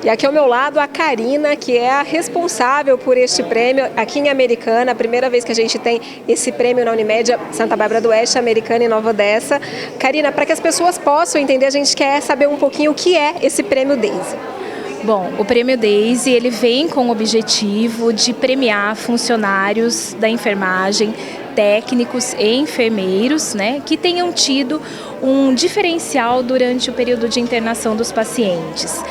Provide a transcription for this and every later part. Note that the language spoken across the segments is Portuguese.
E aqui ao meu lado a Karina, que é a responsável por este prêmio aqui em Americana, a primeira vez que a gente tem esse prêmio na Unimed Santa Bárbara do Oeste, Americana e Nova Odessa. Karina, para que as pessoas possam entender, a gente quer saber um pouquinho o que é esse prêmio DAISY. Bom, o Prêmio DAISY, ele vem com o objetivo de premiar funcionários da enfermagem, técnicos e enfermeiros, né, que tenham tido um diferencial durante o período de internação dos pacientes.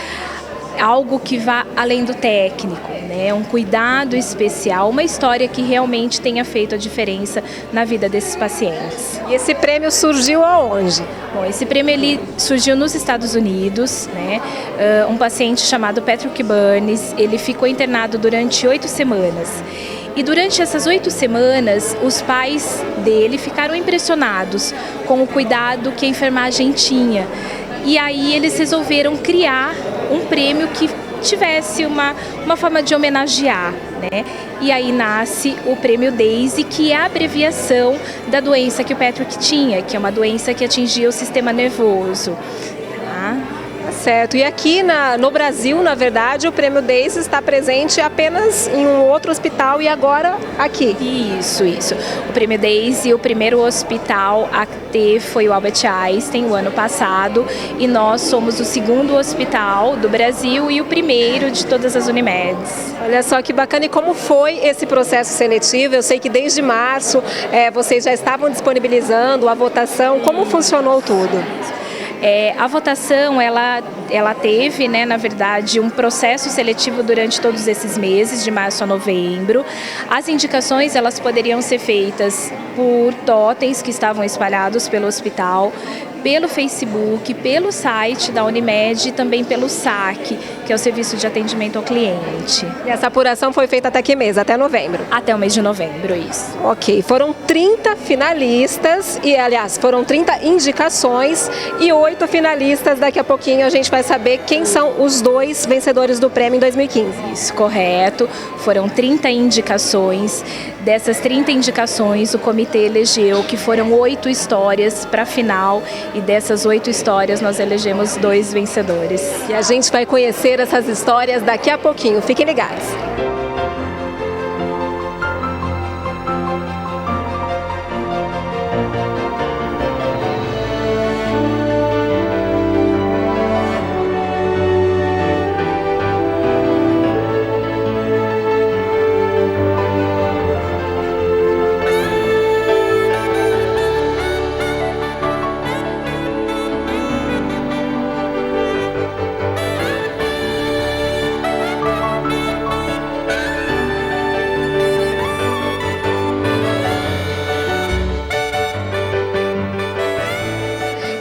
Algo que vá além do técnico, né? Um cuidado especial, uma história que realmente tenha feito a diferença na vida desses pacientes. E esse prêmio surgiu aonde? Bom, esse prêmio ele surgiu nos Estados Unidos, né? Um paciente chamado Patrick Burns, ele ficou internado durante 8 semanas. E durante essas 8 semanas, os pais dele ficaram impressionados com o cuidado que a enfermagem tinha. E aí eles resolveram criar um prêmio que tivesse uma forma de homenagear, né? E aí nasce o Prêmio DAISY, que é a abreviação da doença que o Patrick tinha, que é uma doença que atingia o sistema nervoso. Tá? Certo. E aqui no Brasil, na verdade, o Prêmio DAISY está presente apenas em um outro hospital e agora aqui. Isso. O Prêmio DAISY, o primeiro hospital a ter foi o Albert Einstein, o ano passado, e nós somos o segundo hospital do Brasil e o primeiro de todas as Unimeds. Olha só que bacana. E como foi esse processo seletivo? Eu sei que desde março vocês já estavam disponibilizando a votação. Como funcionou tudo? A votação, ela teve, né, na verdade, um processo seletivo durante todos esses meses, de março a novembro. As indicações, elas poderiam ser feitas por totens que estavam espalhados pelo hospital, pelo Facebook, pelo site da Unimed e também pelo SAC, que é o Serviço de Atendimento ao Cliente. E essa apuração foi feita até que mês? Até novembro? Até o mês de novembro, isso. Ok, foram 30 finalistas, e aliás, foram 30 indicações e 8 finalistas. Daqui a pouquinho a gente vai saber quem são os 2 vencedores do prêmio em 2015. Isso, correto. Foram 30 indicações. Dessas 30 indicações, o comitê elegeu que foram 8 histórias para a final, e dessas 8 histórias nós elegemos 2 vencedores. E a gente vai conhecer essas histórias daqui a pouquinho. Fiquem ligados.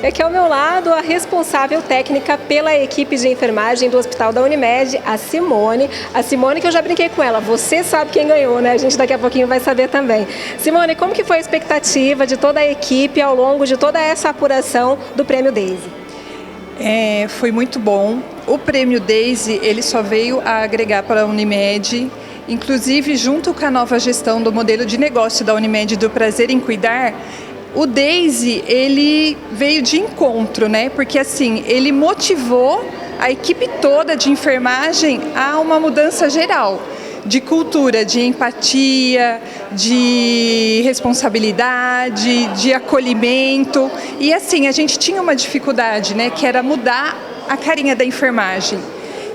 E aqui ao meu lado, a responsável técnica pela equipe de enfermagem do Hospital da Unimed, a Simone. A Simone, que eu já brinquei com ela, você sabe quem ganhou, né? A gente daqui a pouquinho vai saber também. Simone, como que foi a expectativa de toda a equipe ao longo de toda essa apuração do Prêmio DAISY? Foi muito bom. O Prêmio DAISY, ele só veio a agregar para a Unimed, inclusive junto com a nova gestão do modelo de negócio da Unimed do Prazer em Cuidar. O DAISY, ele veio de encontro, né? Porque assim, ele motivou a equipe toda de enfermagem a uma mudança geral de cultura, de empatia, de responsabilidade, de acolhimento. E assim, a gente tinha uma dificuldade, né? Que era mudar a carinha da enfermagem.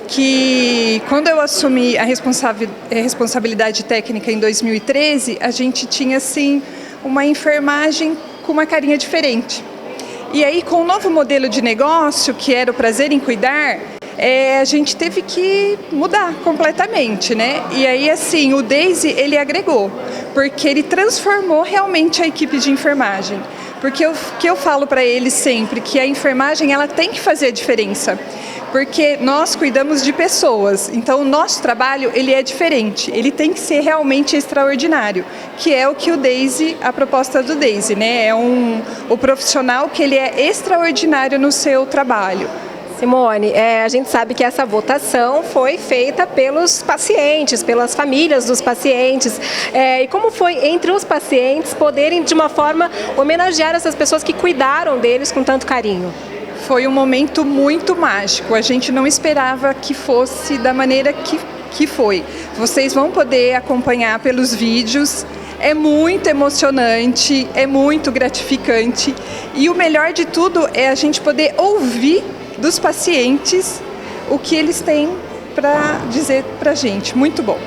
Que quando eu assumi a responsabilidade técnica em 2013, a gente tinha assim uma enfermagem com uma carinha diferente. E aí, com o novo modelo de negócio, que era o Prazer em Cuidar, a gente teve que mudar completamente, né? E aí, assim, o DAISY, ele agregou, porque ele transformou realmente a equipe de enfermagem. porque que eu falo para eles sempre que a enfermagem ela tem que fazer a diferença, porque nós cuidamos de pessoas, então o nosso trabalho ele é diferente, ele tem que ser realmente extraordinário, que é o que a proposta do DAISY, né? O profissional que ele é extraordinário no seu trabalho. Simone, a gente sabe que essa votação foi feita pelos pacientes, pelas famílias dos pacientes. E como foi entre os pacientes poderem, de uma forma, homenagear essas pessoas que cuidaram deles com tanto carinho? Foi um momento muito mágico. A gente não esperava que fosse da maneira que foi. Vocês vão poder acompanhar pelos vídeos. É muito emocionante, é muito gratificante. E o melhor de tudo é a gente poder ouvir dos pacientes o que eles têm para dizer para a gente. Muito bom.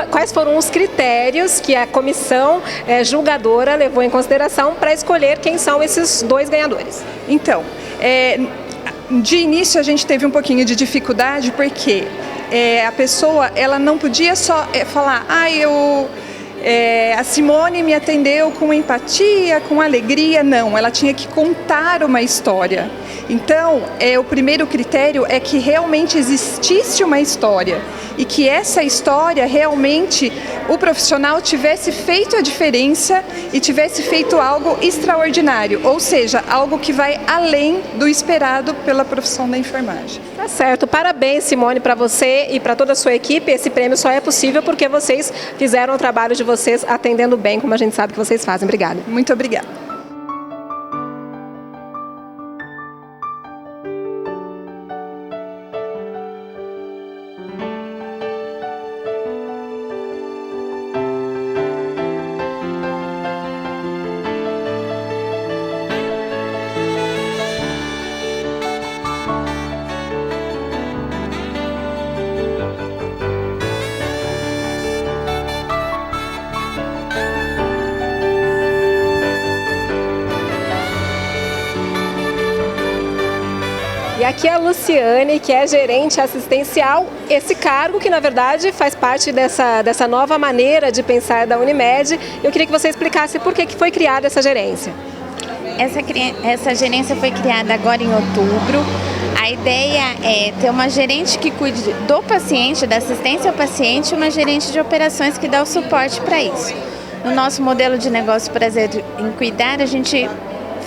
Quais foram os critérios que a comissão julgadora levou em consideração para escolher quem são esses 2 ganhadores? Então, de início a gente teve um pouquinho de dificuldade porque a pessoa ela não podia só falar a Simone me atendeu com empatia, com alegria. Não, ela tinha que contar uma história. Então, o primeiro critério é que realmente existisse uma história e que essa história realmente o profissional tivesse feito a diferença e tivesse feito algo extraordinário, ou seja, algo que vai além do esperado pela profissão da enfermagem. Tá certo. Parabéns, Simone, para você e para toda a sua equipe. Esse prêmio só é possível porque vocês fizeram o trabalho de vocês atendendo bem, como a gente sabe que vocês fazem. Obrigada. Muito obrigada. E aqui é a Luciane, que é gerente assistencial, esse cargo que na verdade faz parte dessa nova maneira de pensar da Unimed. Eu queria que você explicasse por que foi criada essa gerência. Essa gerência foi criada agora em outubro. A ideia é ter uma gerente que cuide do paciente, da assistência ao paciente, e uma gerente de operações que dá o suporte para isso. No nosso modelo de negócio Prazer em Cuidar, a gente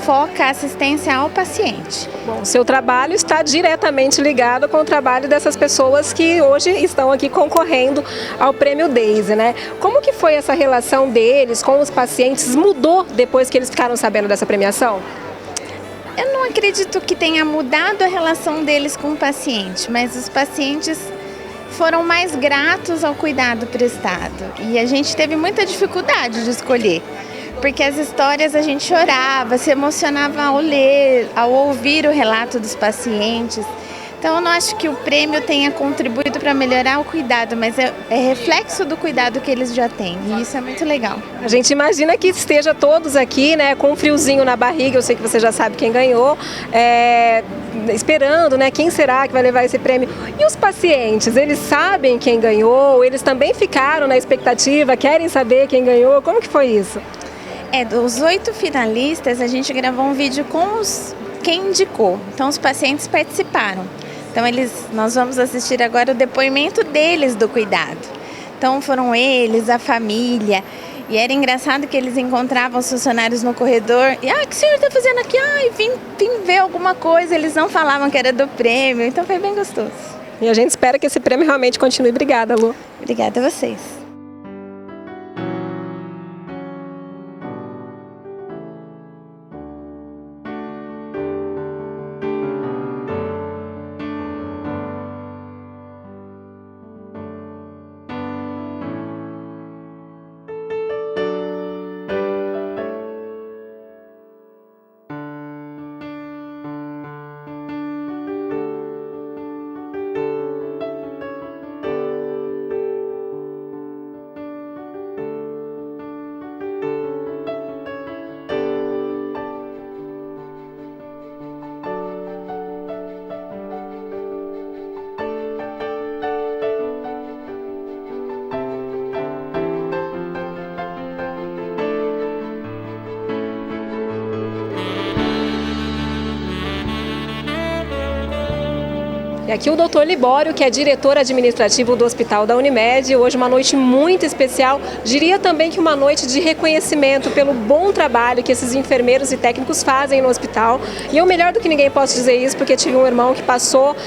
foca a assistência ao paciente. Bom, o seu trabalho está diretamente ligado com o trabalho dessas pessoas que hoje estão aqui concorrendo ao Prêmio DAISY, né? Como que foi essa relação deles com os pacientes? Mudou depois que eles ficaram sabendo dessa premiação? Eu não acredito que tenha mudado a relação deles com o paciente, mas os pacientes foram mais gratos ao cuidado prestado. E a gente teve muita dificuldade de escolher, porque as histórias a gente chorava, se emocionava ao ler, ao ouvir o relato dos pacientes. Então eu não acho que o prêmio tenha contribuído para melhorar o cuidado, mas é reflexo do cuidado que eles já têm, e isso é muito legal. A gente imagina que esteja todos aqui, né, com um friozinho na barriga, eu sei que você já sabe quem ganhou, esperando, né, quem será que vai levar esse prêmio. E os pacientes, eles sabem quem ganhou? Eles também ficaram na expectativa, querem saber quem ganhou? Como que foi isso? Dos 8 finalistas, a gente gravou um vídeo com quem indicou. Então, os pacientes participaram. Então, nós vamos assistir agora o depoimento deles do cuidado. Então, foram eles, a família. E era engraçado que eles encontravam os funcionários no corredor. E, o que o senhor está fazendo aqui? Vim ver alguma coisa. Eles não falavam que era do prêmio. Então, foi bem gostoso. E a gente espera que esse prêmio realmente continue. Obrigada, Lu. Obrigada a vocês. E aqui o doutor Libório, que é diretor administrativo do Hospital da Unimed, hoje uma noite muito especial, diria também que uma noite de reconhecimento pelo bom trabalho que esses enfermeiros e técnicos fazem no hospital. E eu melhor do que ninguém posso dizer isso, porque tive um irmão que passou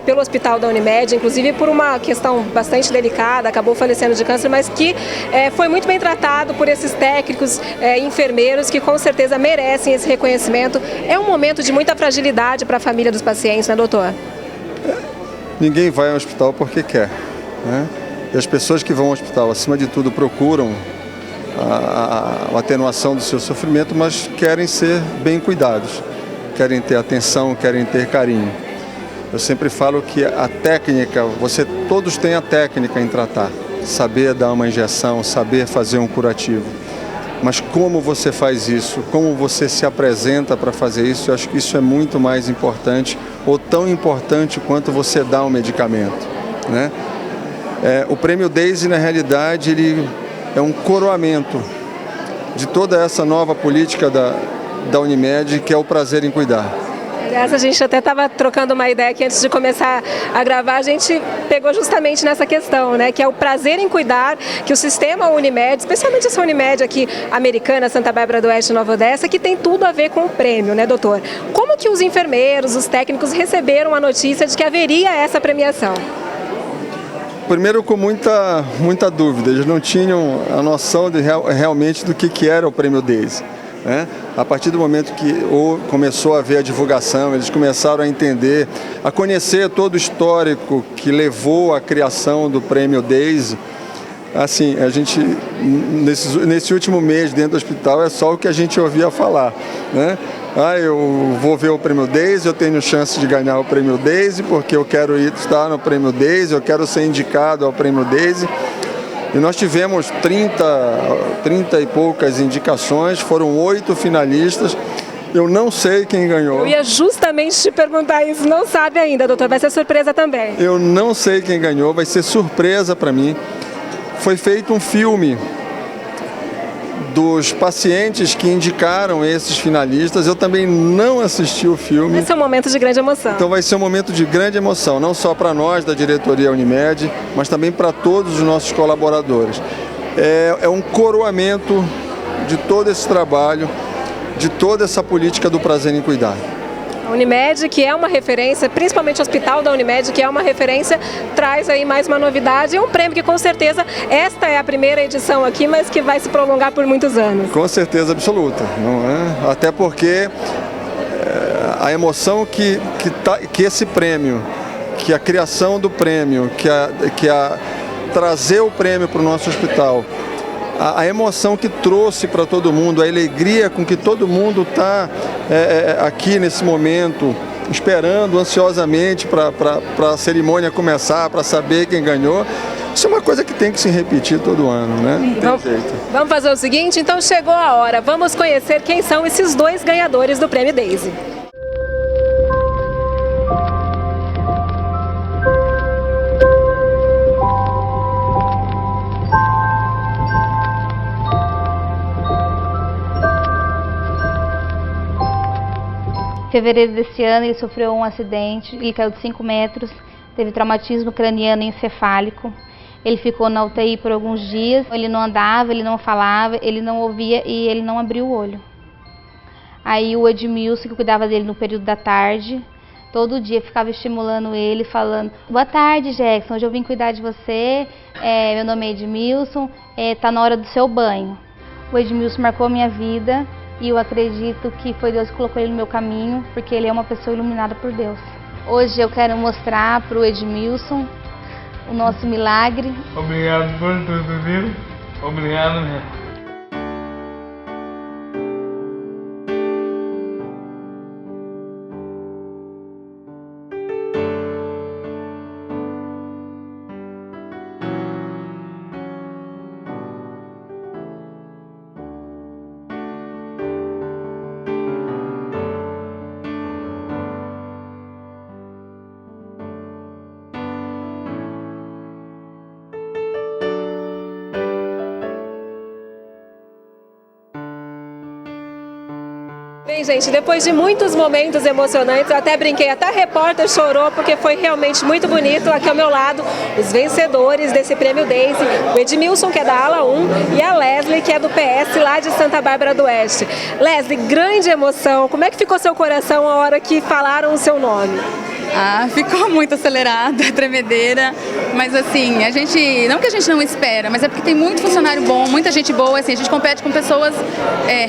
pelo Hospital da Unimed, inclusive por uma questão bastante delicada, acabou falecendo de câncer, mas que foi muito bem tratado por esses técnicos enfermeiros que com certeza merecem esse reconhecimento. É um momento de muita fragilidade para a família dos pacientes, né, doutor? Ninguém vai ao hospital porque quer, né? E as pessoas que vão ao hospital, acima de tudo, procuram a atenuação do seu sofrimento, mas querem ser bem cuidados, querem ter atenção, querem ter carinho. Eu sempre falo que a técnica, todos têm a técnica em tratar, saber dar uma injeção, saber fazer um curativo. Mas como você faz isso, como você se apresenta para fazer isso, eu acho que isso é muito mais importante, ou tão importante quanto você dar um medicamento, né? O Prêmio DAISY, na realidade, ele é um coroamento de toda essa nova política da Unimed, que é o prazer em cuidar. Aliás, a gente até estava trocando uma ideia aqui antes de começar a gravar, a gente pegou justamente nessa questão, né, que é o prazer em cuidar, que o sistema Unimed, especialmente essa Unimed aqui, americana, Santa Bárbara do Oeste e Nova Odessa, que tem tudo a ver com o prêmio, né, doutor? Como que os enfermeiros, os técnicos receberam a notícia de que haveria essa premiação? Primeiro, com muita dúvida, eles não tinham a noção realmente do que era o Prêmio DAISY. A partir do momento que começou a haver a divulgação, eles começaram a entender, a conhecer todo o histórico que levou à criação do Prêmio DAISY. Assim, a gente, nesse último mês dentro do hospital, é só o que a gente ouvia falar, né? Eu vou ver o Prêmio DAISY, eu tenho chance de ganhar o Prêmio DAISY, porque eu quero estar no Prêmio DAISY, eu quero ser indicado ao Prêmio DAISY. E nós tivemos 30 e poucas indicações, foram 8 finalistas. Eu não sei quem ganhou. Eu ia justamente te perguntar isso, não sabe ainda, doutor, vai ser surpresa também. Eu não sei quem ganhou, vai ser surpresa para mim. Foi feito um filme dos pacientes que indicaram esses finalistas. Eu também não assisti o filme. Vai ser um momento de grande emoção. Então vai ser um momento de grande emoção, não só para nós da diretoria Unimed, mas também para todos os nossos colaboradores. É um coroamento de todo esse trabalho, de toda essa política do prazer em cuidar. A Unimed, que é uma referência, principalmente o Hospital da Unimed, que é uma referência, traz aí mais uma novidade e um prêmio que com certeza esta é a primeira edição aqui, mas que vai se prolongar por muitos anos. Com certeza absoluta, não é? Até porque a emoção que esse prêmio, que a criação do prêmio, que trazer o prêmio para o nosso hospital, a emoção que trouxe para todo mundo, a alegria com que todo mundo está aqui nesse momento, esperando ansiosamente para a cerimônia começar, para saber quem ganhou. Isso é uma coisa que tem que se repetir todo ano, né? Não tem jeito. Vamos fazer o seguinte, então chegou a hora, vamos conhecer quem são esses 2 ganhadores do Prêmio DAISY. Em fevereiro desse ano, ele sofreu um acidente, ele caiu de 5 metros, teve traumatismo craniano e encefálico. Ele ficou na UTI por alguns dias, ele não andava, ele não falava, ele não ouvia e ele não abriu o olho. Aí o Edmilson, que cuidava dele no período da tarde, todo dia ficava estimulando ele, falando: boa tarde, Jackson, hoje eu vim cuidar de você, meu nome é Edmilson, tá na hora do seu banho. O Edmilson marcou a minha vida. E eu acredito que foi Deus que colocou ele no meu caminho, porque ele é uma pessoa iluminada por Deus. Hoje eu quero mostrar para o Edmilson o nosso milagre. Obrigado por tudo, viu? Obrigado mesmo. gente, depois de muitos momentos emocionantes, eu até brinquei, até a repórter chorou, porque foi realmente muito bonito. Aqui ao meu lado, os vencedores desse prêmio Daisy, o Edmilson, que é da ala 1, e a Leslie, que é do PS lá de Santa Bárbara do Oeste. Leslie, grande emoção. Como é que ficou seu coração a hora que falaram o seu nome? Ficou muito acelerada, tremedeira, mas assim, não que a gente não espera, mas é porque tem muito funcionário bom, muita gente boa, assim, a gente compete com pessoas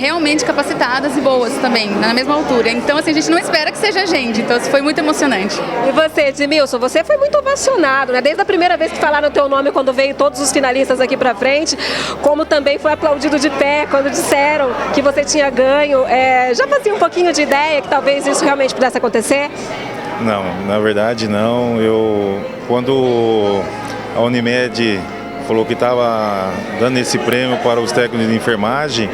realmente capacitadas e boas também, na mesma altura, então assim, a gente não espera que seja a gente, então foi muito emocionante. E você, Edmilson, você foi muito ovacionado, né? Desde a primeira vez que falaram o teu nome, quando veio todos os finalistas aqui pra frente, como também foi aplaudido de pé quando disseram que você tinha ganho, já fazia um pouquinho de ideia que talvez isso realmente pudesse acontecer? Não, na verdade não. Quando a Unimed falou que estava dando esse prêmio para os técnicos de enfermagem,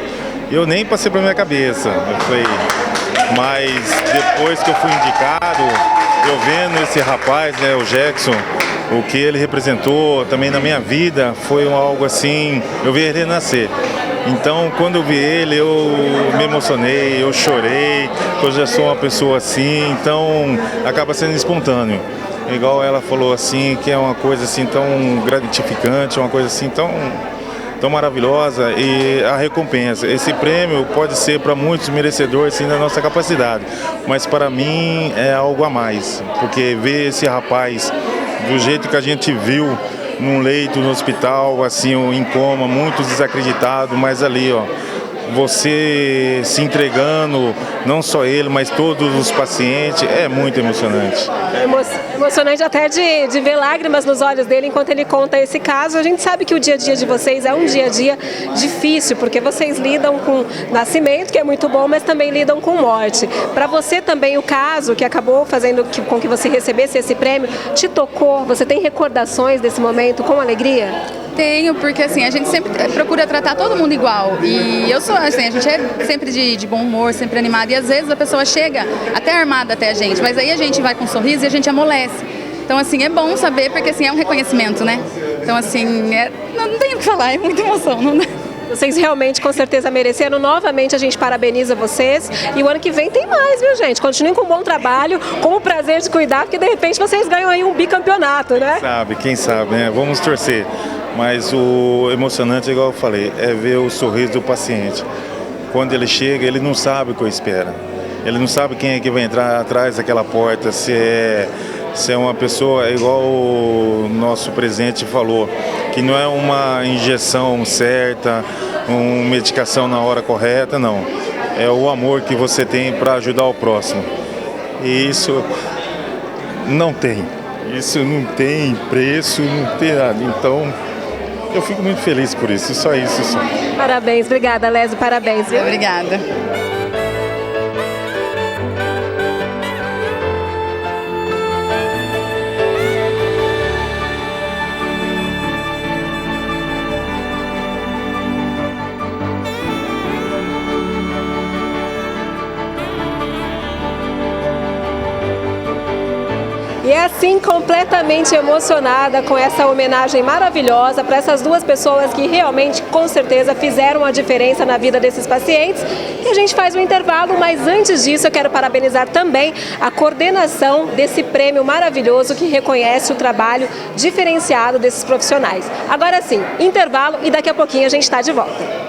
eu nem passei pela minha cabeça. Mas depois que eu fui indicado, eu vendo esse rapaz, né, o Jackson, o que ele representou também na minha vida, foi algo assim, eu vi ele nascer. Então, quando eu vi ele, eu me emocionei, eu chorei, eu já sou uma pessoa assim, então acaba sendo espontâneo. Igual ela falou assim, que é uma coisa assim tão gratificante, uma coisa assim tão maravilhosa, e a recompensa. Esse prêmio pode ser para muitos merecedor assim, da nossa capacidade, mas para mim é algo a mais, porque ver esse rapaz do jeito que a gente viu, num leito no hospital, assim, em coma, muitos desacreditados, mas ali, ó, você se entregando, não só ele, mas todos os pacientes, é muito emocionante. Emocionante até de ver lágrimas nos olhos dele enquanto ele conta esse caso. A gente sabe que o dia a dia de vocês é um dia a dia difícil, porque vocês lidam com nascimento, que é muito bom, mas também lidam com morte. Para você também o caso que acabou fazendo com que você recebesse esse prêmio, te tocou? Você tem recordações desse momento com alegria? Tenho, porque assim, a gente sempre procura tratar todo mundo igual, e eu sou assim, a gente é sempre de bom humor, sempre animado, e às vezes a pessoa chega até armada até a gente, mas aí a gente vai com um sorriso e a gente amolece. Então assim, é bom saber, porque assim, é um reconhecimento, né? Então assim, não tenho o que falar, é muita emoção, não dá. Vocês realmente, com certeza, mereceram. Novamente, a gente parabeniza vocês. E o ano que vem tem mais, viu, gente? Continuem com um bom trabalho, com o prazer de cuidar, porque, de repente, vocês ganham aí um bicampeonato, né? Quem sabe, né? Vamos torcer. Mas o emocionante, igual eu falei, é ver o sorriso do paciente. Quando ele chega, ele não sabe o que eu espero. Ele não sabe quem é que vai entrar atrás daquela porta, se é uma pessoa, igual o nosso presidente falou, que não é uma injeção certa, uma medicação na hora correta, não. É o amor que você tem para ajudar o próximo. E isso não tem. Isso não tem preço, não tem nada. Então, eu fico muito feliz por isso, só isso. Só. Parabéns, obrigada, Leslie, parabéns. Viu? Obrigada. E é assim, completamente emocionada com essa homenagem maravilhosa para essas duas pessoas que realmente, com certeza, fizeram a diferença na vida desses pacientes. E a gente faz um intervalo, mas antes disso eu quero parabenizar também a coordenação desse prêmio maravilhoso que reconhece o trabalho diferenciado desses profissionais. Agora sim, intervalo e daqui a pouquinho a gente está de volta.